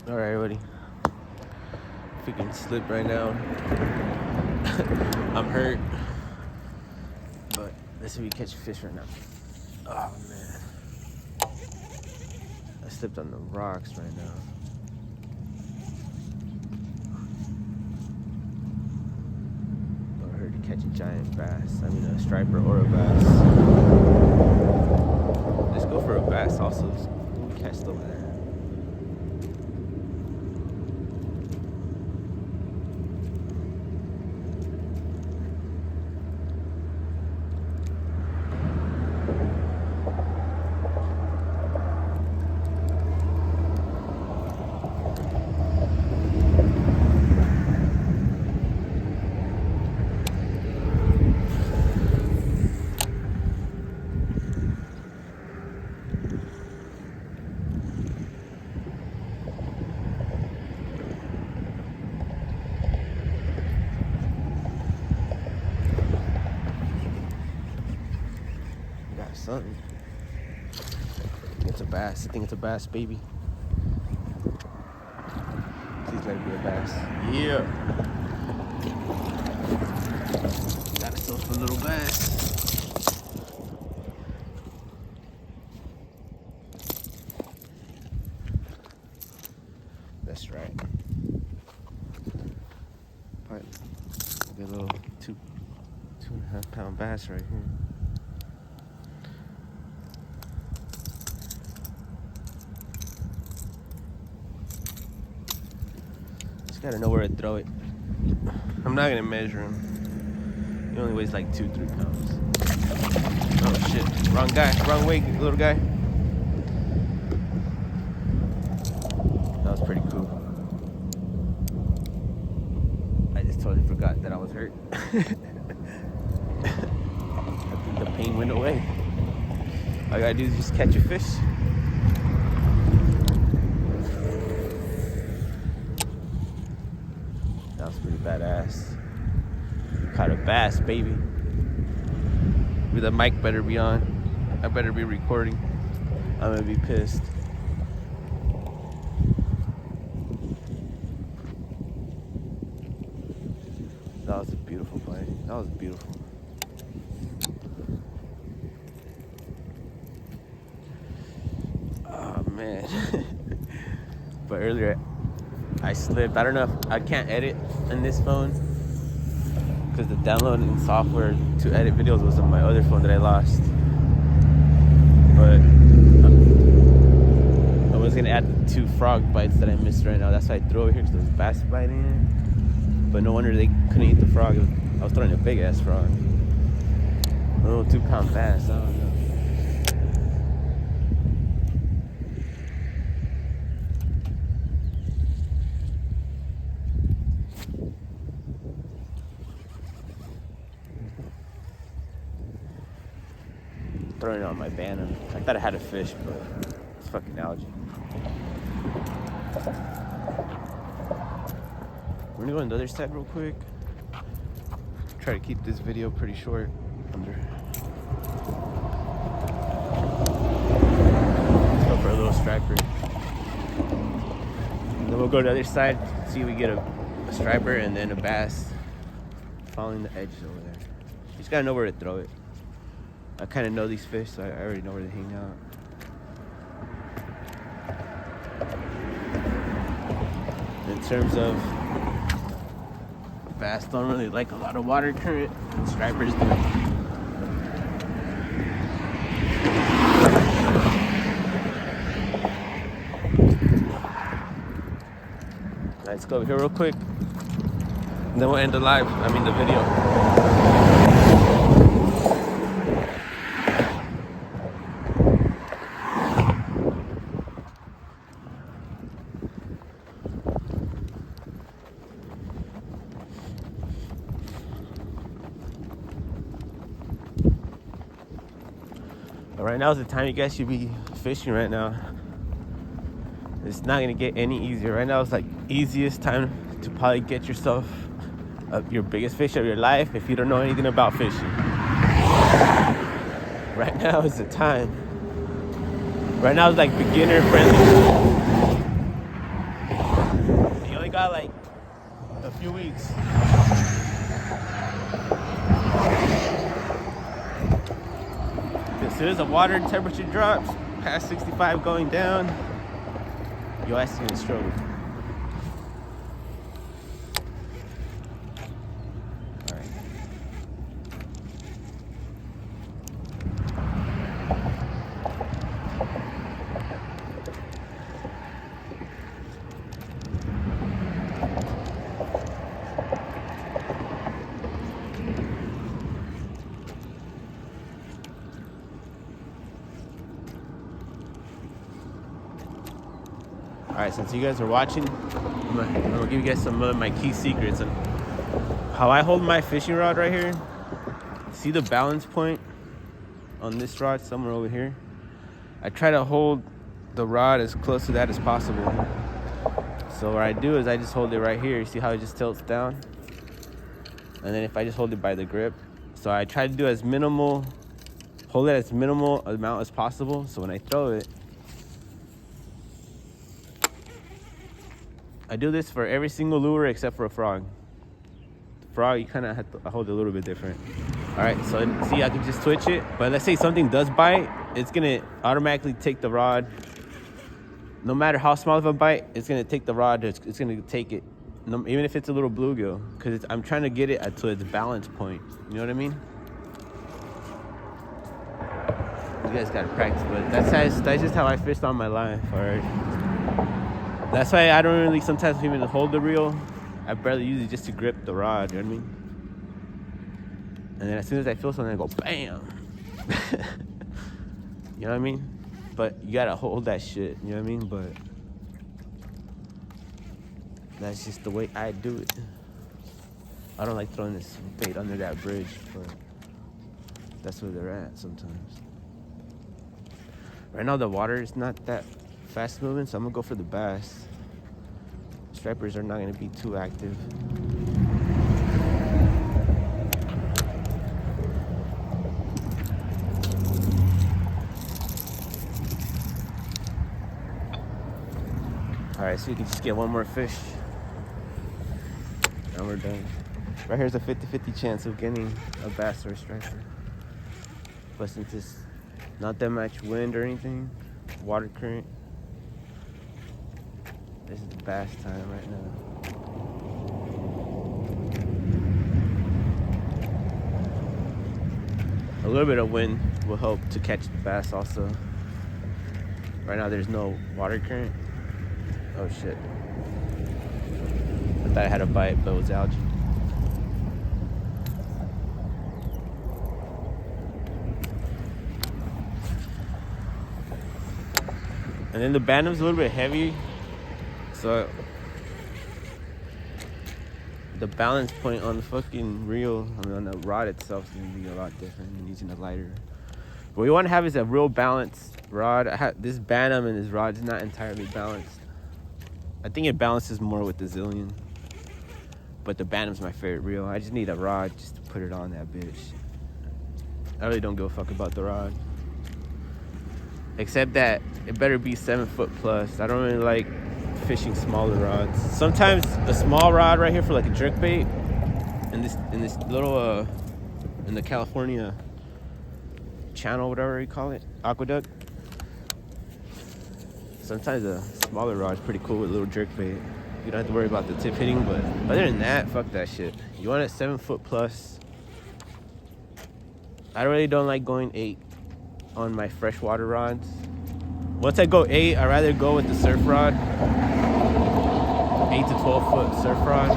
Alright, everybody. Freaking slip right now. I'm hurt. But let's see if we catch a fish right now. Oh man. I slipped on the rocks right now. I heard to catch a giant bass. I mean a striper or a bass. Let's go for a bass also. We'll catch the over there. Got something. It's a bass. I think it's a bass, baby. Please let it be a bass. Yeah. Got ourselves a little bass. That's right. Probably a little 2.5 pound bass right here. Gotta know where to throw it. I'm not gonna measure him. He only weighs like 2-3 pounds. Oh shit, wrong guy, wrong way, little guy. That was pretty cool. I just totally forgot that I was hurt. I think the pain went away. All I gotta do is just catch a fish. That was pretty badass. Caught a bass, baby. The mic better be on. I better be recording. I'm gonna be pissed. That was a beautiful play. That was beautiful. Oh man. But earlier I slipped. I don't know if I can't edit on this phone because the downloading software to edit videos was on my other phone that I lost. But I was gonna add the 2 frog bites that I missed right now. That's why I threw over here because there was bass biting. But no wonder they couldn't eat the frog. I was throwing a big ass frog. A little 2-pound bass. I don't know. Throwing it on my banana. I thought I had a fish, but it's fucking algae. We're gonna go on the other side real quick. Try to keep this video pretty short. Let's go for a little striper. And then we'll go to the other side, see if we get a striper and then a bass following the edge over there. You just gotta know where to throw it. I kind of know these fish, so I already know where they hang out. In terms of bass, don't really like a lot of water current. Stripers do. Let's go over here real quick, and then we'll end the video. Right now is the time you guys should be fishing right now. It's not gonna get any easier. Right now it's like easiest time to probably get yourself your biggest fish of your life if you don't know anything about fishing. Right now is the time. Right now is like beginner friendly. soon as the water temperature drops past 65 going down, your ass is gonna struggle. Alright, since you guys are watching, I'm gonna give you guys some of my key secrets on how I hold my fishing rod right here. See the balance point on this rod somewhere over here? I try to hold the rod as close to that as possible. So what I do is I just hold it right here. You see how it just tilts down? And then if I just hold it by the grip. So I try to do hold it as minimal amount as possible. So when I throw it, I do this for every single lure except for a frog. The frog, you kind of have to hold it a little bit different. All right, so see, I can just twitch it. But let's say something does bite, it's gonna automatically take the rod. No matter how small of a bite, it's gonna take the rod. It's gonna take it, even if it's a little bluegill, because I'm trying to get it to its balance point. You know what I mean? You guys gotta practice, but that's just how I fished all my life. All right. That's why I don't really sometimes even hold the reel. I barely use it just to grip the rod, you know what I mean? And then as soon as I feel something, I go bam. You know what I mean? But you gotta hold that shit, you know what I mean? But that's just the way I do it. I don't like throwing this bait under that bridge, but that's where they're at sometimes. Right now the water is not that fast moving, so I'm gonna go for the bass. Stripers are not gonna be too active. All right, so you can just get one more fish, and we're done. Right here's a 50-50 chance of getting a bass or a striper. But since it's not that much wind or anything, water current, this is the bass time right now. A little bit of wind will help to catch the bass also. Right now there's no water current. Oh shit. I thought I had a bite, but it was algae. And then the Bantam's a little bit heavy, so the balance point on the fucking reel, on the rod itself, is gonna be a lot different than using a lighter. What we want to have is a real balanced rod. This Bantam and this rod is not entirely balanced. I think it balances more with the Zillion, but the Bantam's my favorite reel. I just need a rod just to put it on that bitch. I really don't give a fuck about the rod. Except that it better be 7 foot plus. I don't really like fishing smaller rods. Sometimes a small rod right here for like a jerkbait, in this little in the California channel, whatever you call it, aqueduct. Sometimes a smaller rod is pretty cool with a little jerkbait. You don't have to worry about the tip hitting, but other than that, fuck that shit. You want it 7 foot plus. I really don't like going 8 on my freshwater rods. Once I go 8, I'd rather go with the surf rod. 8 to 12 foot surf rod.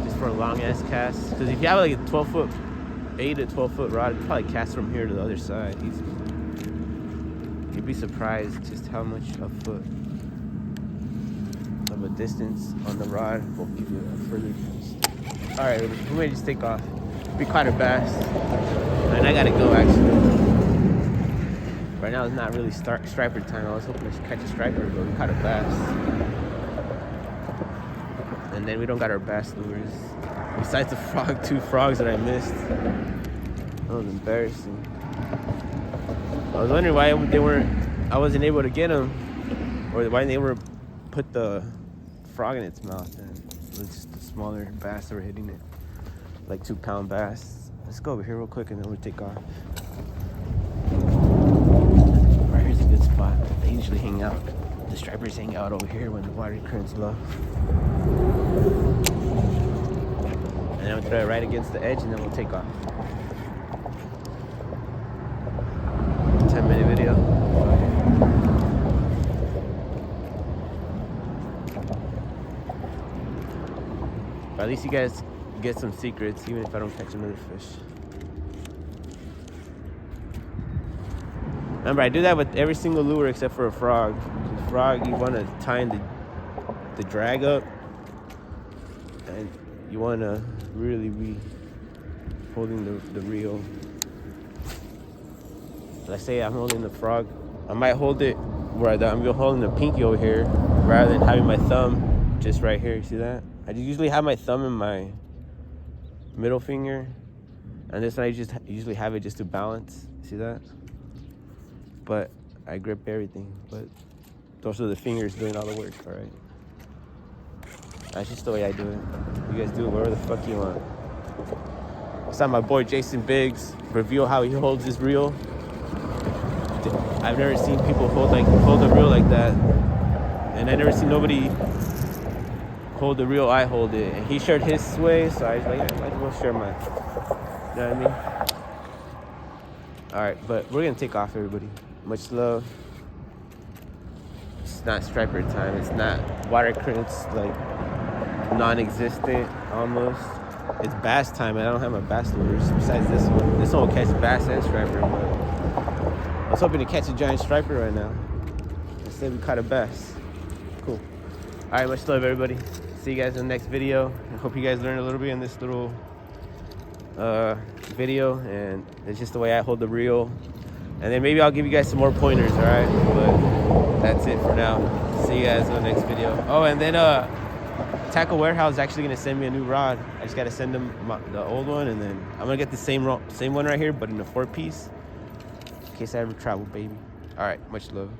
Just for a long ass cast. Because if you have like a 12 foot, 8 to 12 foot rod, you probably cast from here to the other side easy. You'd be surprised just how much a foot of a distance on the rod will give you a further cast. Alright, we may just take off. We caught a bass. And I gotta go actually. Right now it's not really striper time. I was hoping to catch a striper, but we caught a bass. And then we don't got our bass lures. Besides the 2 frogs that I missed. That was embarrassing. I was wondering why I wasn't able to get them, or why they were put the frog in its mouth. And it was just a smaller bass that were hitting it, like 2-pound bass. Let's go over here real quick and then we'll take off. usually hang out. The stripers hang out over here when the water current's low. And then we'll throw it right against the edge and then we'll take off. 10-minute video. But at least you guys get some secrets, even if I don't catch another fish. Remember, I do that with every single lure except for a frog. The frog, you want to time the drag up, and you want to really be holding the reel. Let's say I'm holding the frog, I might hold it where I'm holding the pinky over here rather than having my thumb just right here. You see that? I usually have my thumb in my middle finger, and this one I just usually have it just to balance. See that? But I grip everything. But those are the fingers doing all the work. All right. That's just the way I do it. You guys do it whatever the fuck you want. I saw my boy Jason Biggs reveal how he holds his reel. I've never seen people hold the reel like that, and I never seen nobody hold the reel. I hold it, and he shared his way, so I was like, I might as well share mine. You know what I mean? All right, but we're gonna take off, everybody. Much love. It's not striper time. It's not water currents, like non-existent almost. It's bass time, and I don't have my bass lures besides this one. This one will catch bass and striper, but I was hoping to catch a giant striper right now. Instead, we caught a bass. Cool. All right, much love, everybody. See you guys in the next video. I hope you guys learned a little bit in this little video, and it's just the way I hold the reel. And then maybe I'll give you guys some more pointers, all right? But that's it for now. See you guys in the next video. Oh, and then Tackle Warehouse is actually gonna send me a new rod. I just gotta send them the old one, and then I'm gonna get the same one right here, but in a 4-piece. In case I ever travel, baby. All right, much love.